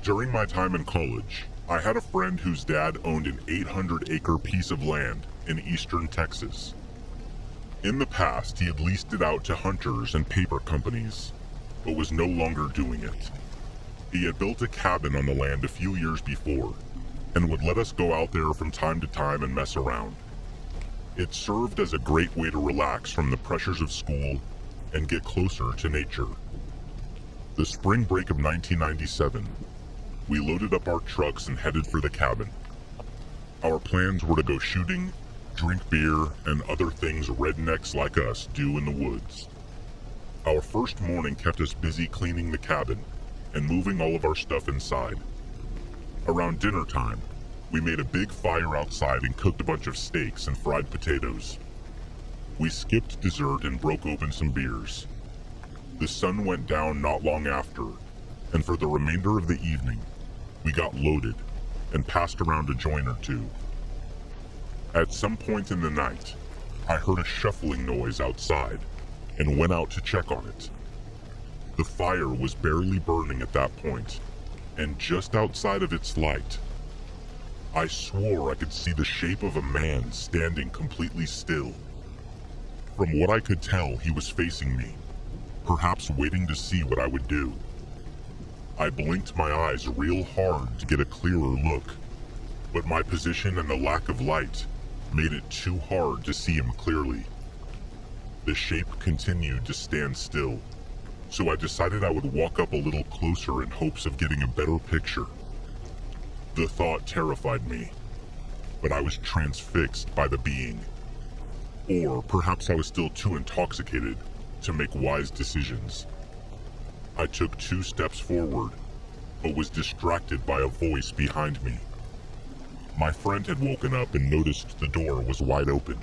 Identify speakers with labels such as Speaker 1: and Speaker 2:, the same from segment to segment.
Speaker 1: During my time in college, I had a friend whose dad owned an 800-acre piece of land in eastern Texas. In the past, he had leased it out to hunters and paper companies, but was no longer doing it. He had built a cabin on the land a few years before, and would let us go out there from time to time and mess around. It served as a great way to relax from the pressures of school and get closer to nature. The spring break of 1997, we loaded up our trucks and headed for the cabin. Our plans were to go shooting, drink beer, and other things rednecks like us do in the woods. Our first morning kept us busy cleaning the cabin and moving all of our stuff inside. Around dinner time, we made a big fire outside and cooked a bunch of steaks and fried potatoes. We skipped dessert and broke open some beers. The sun went down not long after, and for the remainder of the evening, we got loaded and passed around a joint or two. At some point in the night, I heard a shuffling noise outside and went out to check on it. The fire was barely burning at that point, and just outside of its light, I swore I could see the shape of a man standing completely still. From what I could tell, he was facing me, perhaps waiting to see what I would do. I blinked my eyes real hard to get a clearer look, but my position and the lack of light made it too hard to see him clearly. The shape continued to stand still, so I decided I would walk up a little closer in hopes of getting a better picture. The thought terrified me, but I was transfixed by the being. Or perhaps I was still too intoxicated to make wise decisions. I took 2 steps forward, but was distracted by a voice behind me. My friend had woken up and noticed the door was wide open.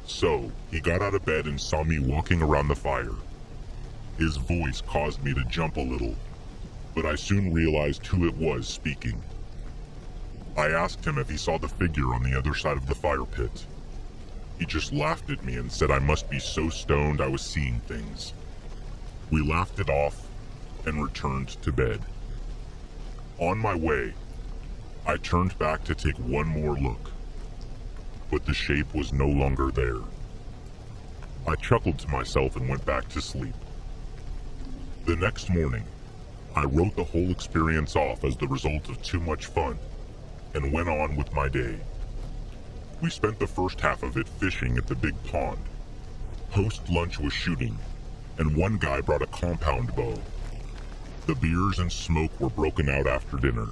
Speaker 1: So, he got out of bed and saw me walking around the fire. His voice caused me to jump a little, but I soon realized who it was speaking. I asked him if he saw the figure on the other side of the fire pit. He just laughed at me and said I must be so stoned I was seeing things. We laughed it off and returned to bed. On my way, I turned back to take one more look, but the shape was no longer there. I chuckled to myself and went back to sleep. The next morning, I wrote the whole experience off as the result of too much fun and went on with my day. We spent the first half of it fishing at the big pond. Post-lunch was shooting, and one guy brought a compound bow. The beers and smoke were broken out after dinner.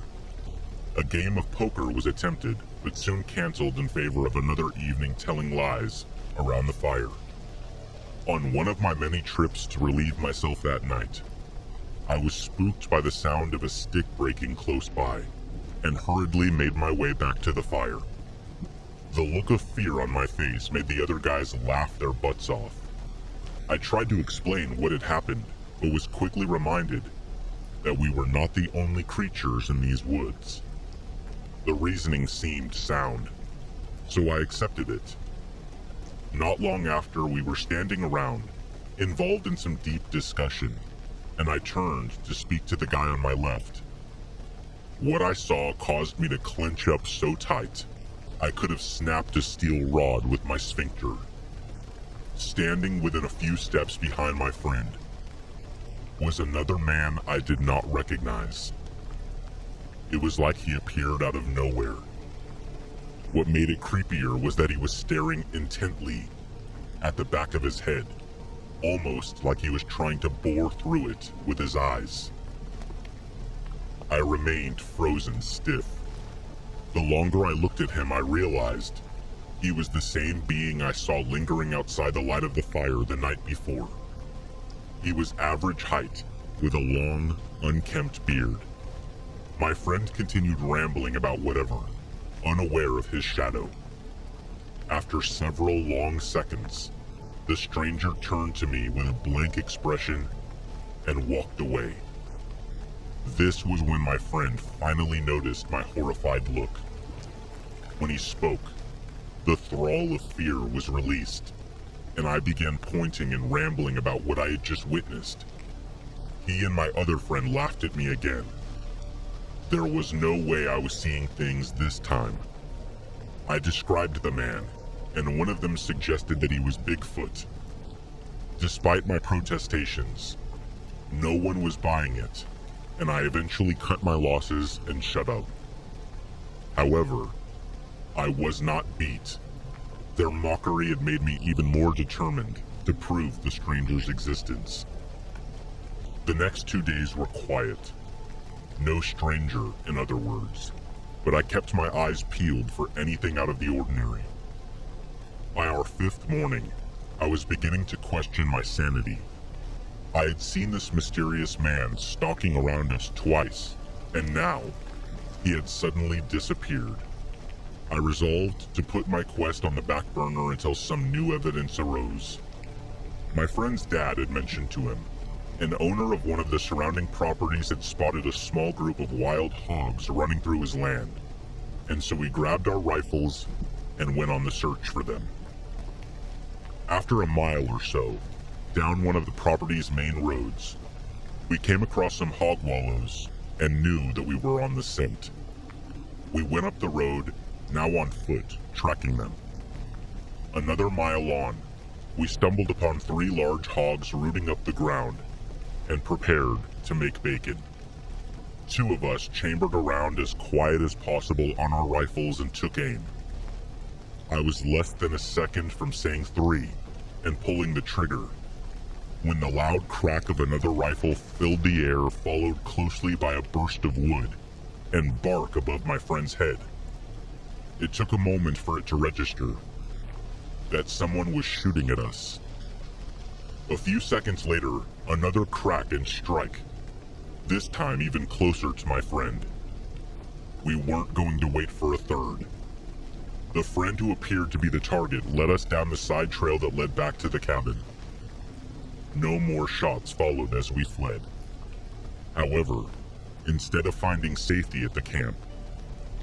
Speaker 1: A game of poker was attempted, but soon canceled in favor of another evening telling lies around the fire. On one of my many trips to relieve myself that night, I was spooked by the sound of a stick breaking close by, and hurriedly made my way back to the fire. The look of fear on my face made the other guys laugh their butts off. I tried to explain what had happened, but was quickly reminded that we were not the only creatures in these woods. The reasoning seemed sound, so I accepted it. Not long after, we were standing around, involved in some deep discussion, and I turned to speak to the guy on my left. What I saw caused me to clench up so tight, I could have snapped a steel rod with my sphincter. Standing within a few steps behind my friend was another man I did not recognize. It was like he appeared out of nowhere. What made it creepier was that he was staring intently at the back of his head, almost like he was trying to bore through it with his eyes. I remained frozen stiff. The longer I looked at him, I realized he was the same being I saw lingering outside the light of the fire the night before. He was average height, with a long, unkempt beard. My friend continued rambling about whatever, unaware of his shadow. After several long seconds, the stranger turned to me with a blank expression and walked away. This was when my friend finally noticed my horrified look. When he spoke, the thrall of fear was released, and I began pointing and rambling about what I had just witnessed. He and my other friend laughed at me again. There was no way I was seeing things this time. I described the man, and one of them suggested that he was Bigfoot. Despite my protestations, no one was buying it, and I eventually cut my losses and shut up. However, I was not beat. Their mockery had made me even more determined to prove the stranger's existence. The next 2 days were quiet. No stranger, in other words, but I kept my eyes peeled for anything out of the ordinary. By our 5th morning, I was beginning to question my sanity. I had seen this mysterious man stalking around us twice, and now he had suddenly disappeared. I resolved to put my quest on the back burner until some new evidence arose. My friend's dad had mentioned to him. An owner of one of the surrounding properties had spotted a small group of wild hogs running through his land, and so we grabbed our rifles and went on the search for them. After a mile or so, down one of the property's main roads, we came across some hog wallows and knew that we were on the scent. We went up the road, now on foot, tracking them. Another mile on, we stumbled upon 3 large hogs rooting up the ground and prepared to make bacon. 2 of us chambered around as quiet as possible on our rifles and took aim. I was less than a second from saying 3 and pulling the trigger when the loud crack of another rifle filled the air, followed closely by a burst of wood and bark above my friend's head. It took a moment for it to register that someone was shooting at us. A few seconds later, another crack and strike, this time even closer to my friend. We weren't going to wait for a third. The friend who appeared to be the target led us down the side trail that led back to the cabin. No more shots followed as we fled. However, instead of finding safety at the camp,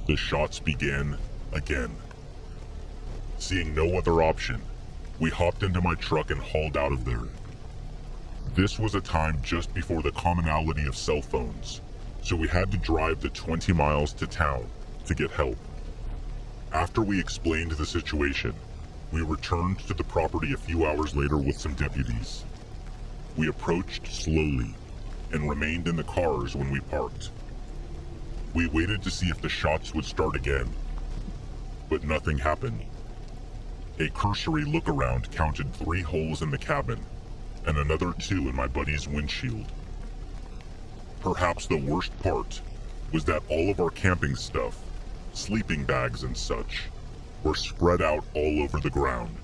Speaker 1: the shots began again. Seeing no other option, we hopped into my truck and hauled out of there. This was a time just before the commonality of cell phones, so we had to drive the 20 miles to town to get help. After we explained the situation, we returned to the property a few hours later with some deputies. We approached slowly and remained in the cars when we parked. We waited to see if the shots would start again, but nothing happened. A cursory look around counted 3 holes in the cabin and another 2 in my buddy's windshield. Perhaps the worst part was that all of our camping stuff, sleeping bags and such, were spread out all over the ground.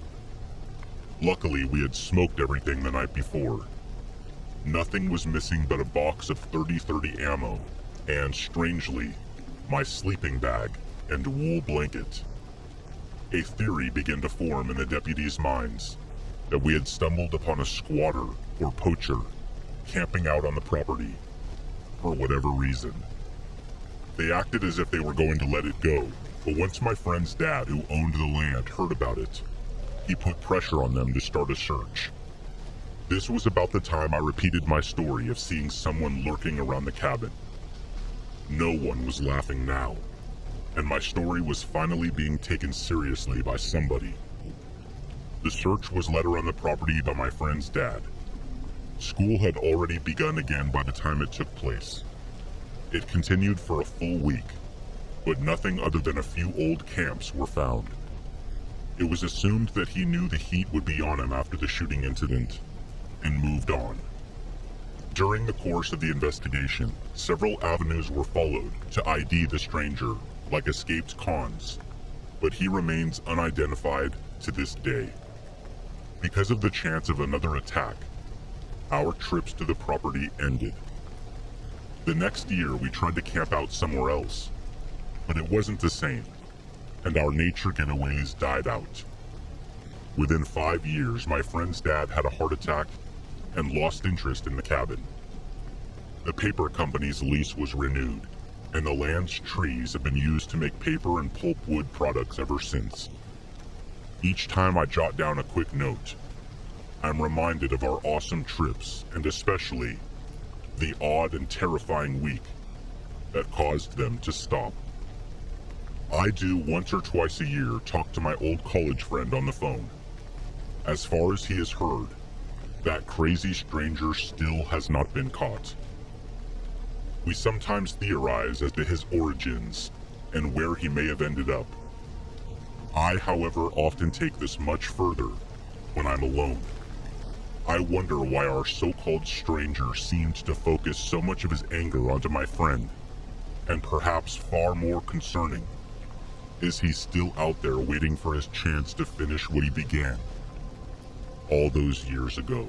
Speaker 1: Luckily, we had smoked everything the night before. Nothing was missing but a box of 30-30 ammo and, strangely, my sleeping bag and wool blanket. A theory began to form in the deputies' minds that we had stumbled upon a squatter or poacher camping out on the property for whatever reason. They acted as if they were going to let it go, but once my friend's dad, who owned the land, heard about it, he put pressure on them to start a search. This was about the time I repeated my story of seeing someone lurking around the cabin. No one was laughing now, and my story was finally being taken seriously by somebody. The search was led around the property by my friend's dad. School had already begun again by the time it took place. It continued for a full week, but nothing other than a few old camps were found. It was assumed that he knew the heat would be on him after the shooting incident, and moved on. During the course of the investigation, several avenues were followed to ID the stranger, like escaped cons, but he remains unidentified to this day. Because of the chance of another attack, our trips to the property ended. The next year, we tried to camp out somewhere else, but it wasn't the same, and our nature getaways died out. Within 5 years, my friend's dad had a heart attack and lost interest in the cabin. The paper company's lease was renewed, and the land's trees have been used to make paper and pulpwood products ever since. Each time I jot down a quick note, I'm reminded of our awesome trips, and especially the odd and terrifying week that caused them to stop. I do once or twice a year talk to my old college friend on the phone. As far as he has heard, that crazy stranger still has not been caught. We sometimes theorize as to his origins and where he may have ended up. I, however, often take this much further when I'm alone. I wonder why our so-called stranger seemed to focus so much of his anger onto my friend, and perhaps far more concerning, is he still out there waiting for his chance to finish what he began all those years ago?